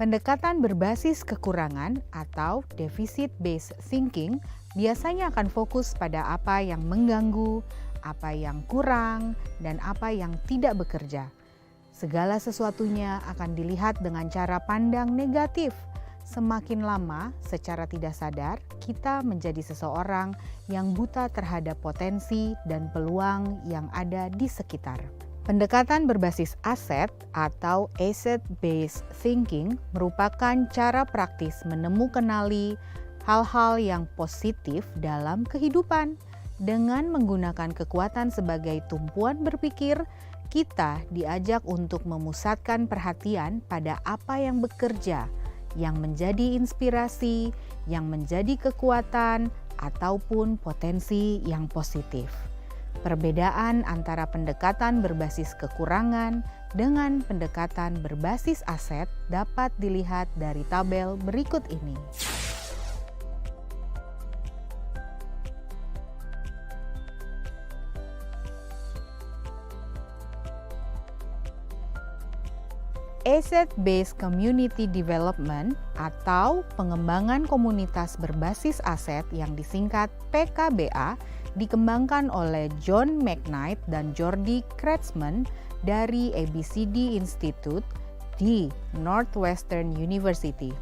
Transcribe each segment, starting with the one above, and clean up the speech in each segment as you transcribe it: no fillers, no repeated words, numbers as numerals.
Pendekatan berbasis kekurangan atau deficit-based thinking biasanya akan fokus pada apa yang mengganggu, apa yang kurang, dan apa yang tidak bekerja. Segala sesuatunya akan dilihat dengan cara pandang negatif. Semakin lama, secara tidak sadar, kita menjadi seseorang yang buta terhadap potensi dan peluang yang ada di sekitar. Pendekatan berbasis aset atau asset-based thinking merupakan cara praktis menemukan hal-hal yang positif dalam kehidupan. Dengan menggunakan kekuatan sebagai tumpuan berpikir, kita diajak untuk memusatkan perhatian pada apa yang bekerja, yang menjadi inspirasi, yang menjadi kekuatan, ataupun potensi yang positif. Perbedaan antara pendekatan berbasis kekurangan dengan pendekatan berbasis aset dapat dilihat dari tabel berikut ini. Asset-based community development atau pengembangan komunitas berbasis aset yang disingkat PKBA dikembangkan oleh John McKnight dan Jordi Kretschmann dari ABCD Institute di Northwestern University.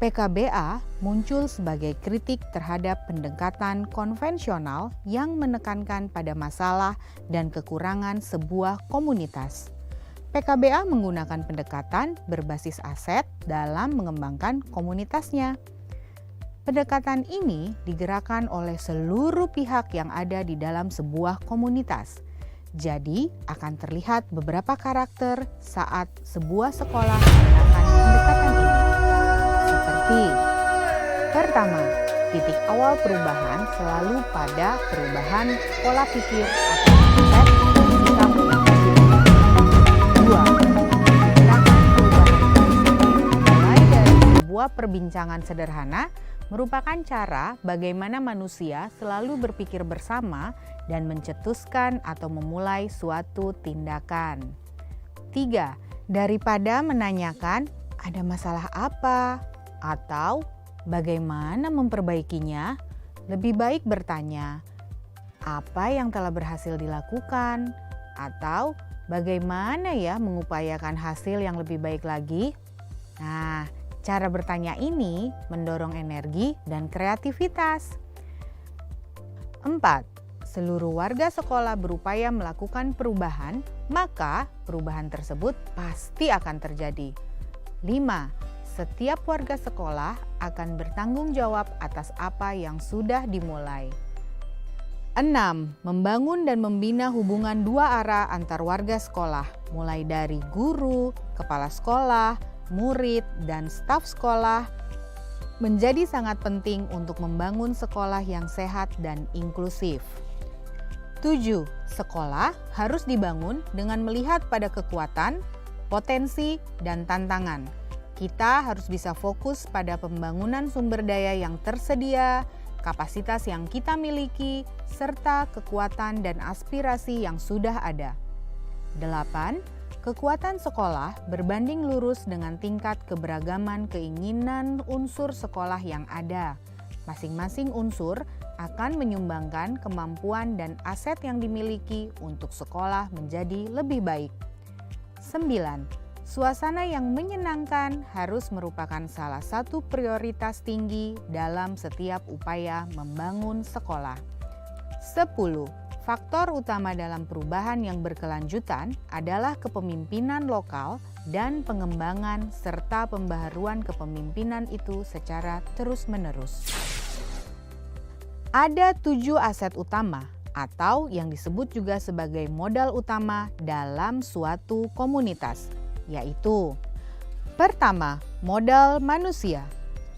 PKBA muncul sebagai kritik terhadap pendekatan konvensional yang menekankan pada masalah dan kekurangan sebuah komunitas. PKBA menggunakan pendekatan berbasis aset dalam mengembangkan komunitasnya. Pendekatan ini digerakkan oleh seluruh pihak yang ada di dalam sebuah komunitas. Jadi, akan terlihat beberapa karakter saat sebuah sekolah menggunakan pendekatan ini. Seperti, pertama, titik awal perubahan selalu pada perubahan pola pikir atau mindset dan sikap individu. Dua, gerakan perubahan prinsip mulai dari sebuah perbincangan sederhana merupakan cara bagaimana manusia selalu berpikir bersama dan mencetuskan atau memulai suatu tindakan. 3. Daripada menanyakan ada masalah apa atau bagaimana memperbaikinya, lebih baik bertanya apa yang telah berhasil dilakukan atau bagaimana ya mengupayakan hasil yang lebih baik lagi. Nah, cara bertanya ini mendorong energi dan kreativitas. 4. Seluruh warga sekolah berupaya melakukan perubahan, maka perubahan tersebut pasti akan terjadi. 5. Setiap warga sekolah akan bertanggung jawab atas apa yang sudah dimulai. 6. Membangun dan membina hubungan dua arah antar warga sekolah, mulai dari guru, kepala sekolah, murid, dan staf sekolah menjadi sangat penting untuk membangun sekolah yang sehat dan inklusif. 7. Sekolah harus dibangun dengan melihat pada kekuatan, potensi, dan tantangan. Kita harus bisa fokus pada pembangunan sumber daya yang tersedia, kapasitas yang kita miliki, serta kekuatan dan aspirasi yang sudah ada. 8. Kekuatan sekolah berbanding lurus dengan tingkat keberagaman keinginan unsur sekolah yang ada. Masing-masing unsur akan menyumbangkan kemampuan dan aset yang dimiliki untuk sekolah menjadi lebih baik. 9. Suasana yang menyenangkan harus merupakan salah satu prioritas tinggi dalam setiap upaya membangun sekolah. 10. Faktor utama dalam perubahan yang berkelanjutan adalah kepemimpinan lokal dan pengembangan serta pembaharuan kepemimpinan itu secara terus-menerus. Ada 7 aset utama atau yang disebut juga sebagai modal utama dalam suatu komunitas, yaitu pertama, modal manusia.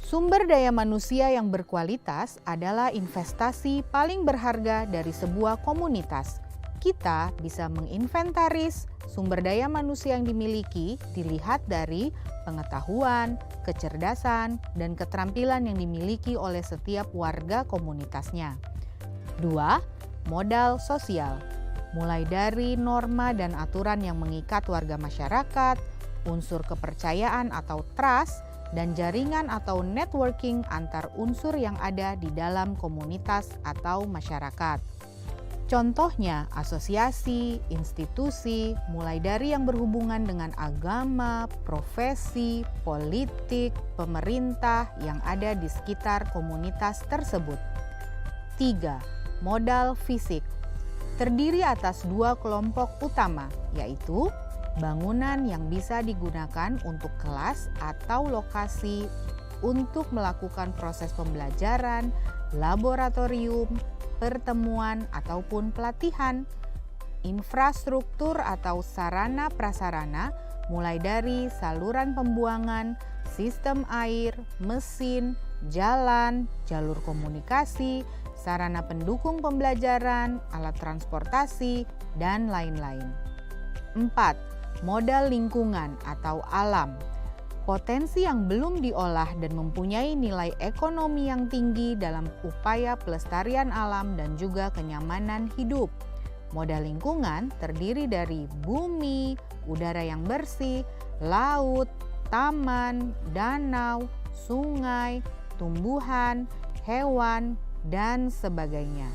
Sumber daya manusia yang berkualitas adalah investasi paling berharga dari sebuah komunitas. Kita bisa menginventaris sumber daya manusia yang dimiliki dilihat dari pengetahuan, kecerdasan, dan keterampilan yang dimiliki oleh setiap warga komunitasnya. 2. Modal sosial. Mulai dari norma dan aturan yang mengikat warga masyarakat, unsur kepercayaan atau trust, dan jaringan atau networking antar unsur yang ada di dalam komunitas atau masyarakat. Contohnya asosiasi, institusi, mulai dari yang berhubungan dengan agama, profesi, politik, pemerintah yang ada di sekitar komunitas tersebut. 3. Modal fisik. Terdiri atas 2 kelompok utama, yaitu bangunan yang bisa digunakan untuk kelas atau lokasi untuk melakukan proses pembelajaran, laboratorium, pertemuan ataupun pelatihan, infrastruktur atau sarana prasarana mulai dari saluran pembuangan, sistem air, mesin, jalan, jalur komunikasi, sarana pendukung pembelajaran, alat transportasi, dan lain-lain. 4. Modal lingkungan atau alam. Potensi yang belum diolah dan mempunyai nilai ekonomi yang tinggi dalam upaya pelestarian alam dan juga kenyamanan hidup. Modal lingkungan terdiri dari bumi, udara yang bersih, laut, taman, danau, sungai, tumbuhan, hewan, dan sebagainya.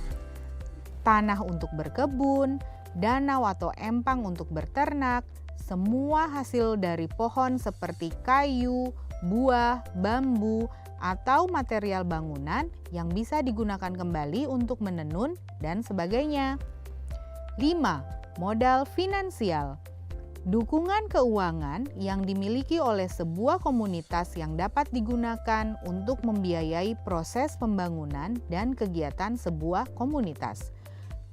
Tanah untuk berkebun, danau atau empang untuk berternak, semua hasil dari pohon seperti kayu, buah, bambu, atau material bangunan yang bisa digunakan kembali untuk menenun dan sebagainya. 5. Modal finansial. Dukungan keuangan yang dimiliki oleh sebuah komunitas yang dapat digunakan untuk membiayai proses pembangunan dan kegiatan sebuah komunitas.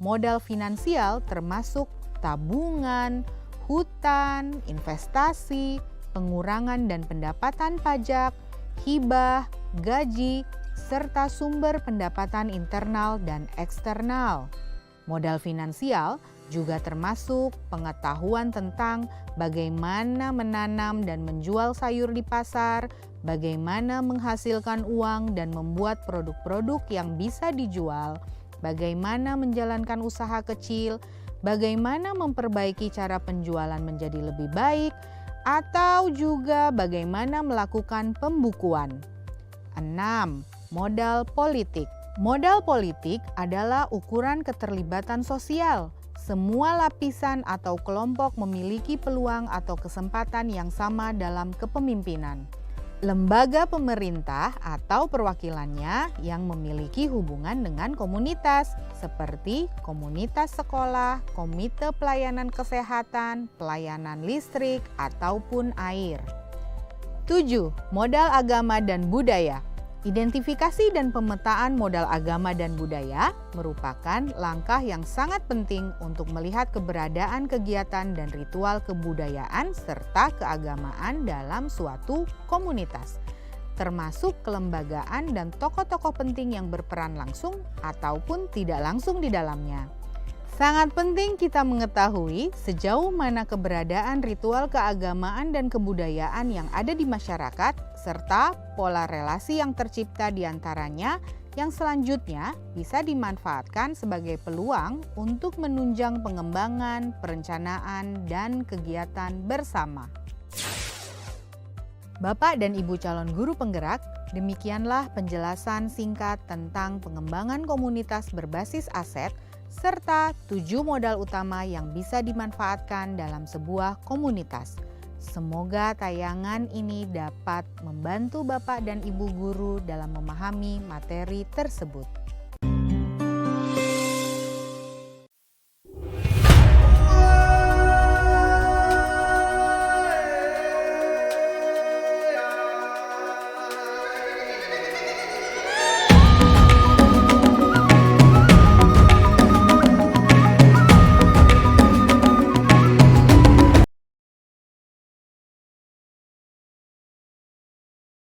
Modal finansial termasuk tabungan, hutan, investasi, pengurangan dan pendapatan pajak, hibah, gaji, serta sumber pendapatan internal dan eksternal. Modal finansial juga termasuk pengetahuan tentang bagaimana menanam dan menjual sayur di pasar, bagaimana menghasilkan uang dan membuat produk-produk yang bisa dijual, bagaimana menjalankan usaha kecil, bagaimana memperbaiki cara penjualan menjadi lebih baik, atau juga bagaimana melakukan pembukuan. 6. Modal politik. Modal politik adalah ukuran keterlibatan sosial. Semua lapisan atau kelompok memiliki peluang atau kesempatan yang sama dalam kepemimpinan. Lembaga pemerintah atau perwakilannya yang memiliki hubungan dengan komunitas, seperti komunitas sekolah, komite pelayanan kesehatan, pelayanan listrik, ataupun air. 7. Modal agama dan budaya. Identifikasi dan pemetaan modal agama dan budaya merupakan langkah yang sangat penting untuk melihat keberadaan kegiatan dan ritual kebudayaan serta keagamaan dalam suatu komunitas, termasuk kelembagaan dan tokoh-tokoh penting yang berperan langsung ataupun tidak langsung di dalamnya. Sangat penting kita mengetahui sejauh mana keberadaan ritual keagamaan dan kebudayaan yang ada di masyarakat, serta pola relasi yang tercipta di antaranya yang selanjutnya bisa dimanfaatkan sebagai peluang untuk menunjang pengembangan, perencanaan, dan kegiatan bersama. Bapak dan Ibu calon guru penggerak, demikianlah penjelasan singkat tentang pengembangan komunitas berbasis aset serta 7 modal utama yang bisa dimanfaatkan dalam sebuah komunitas. Semoga tayangan ini dapat membantu Bapak dan Ibu guru dalam memahami materi tersebut.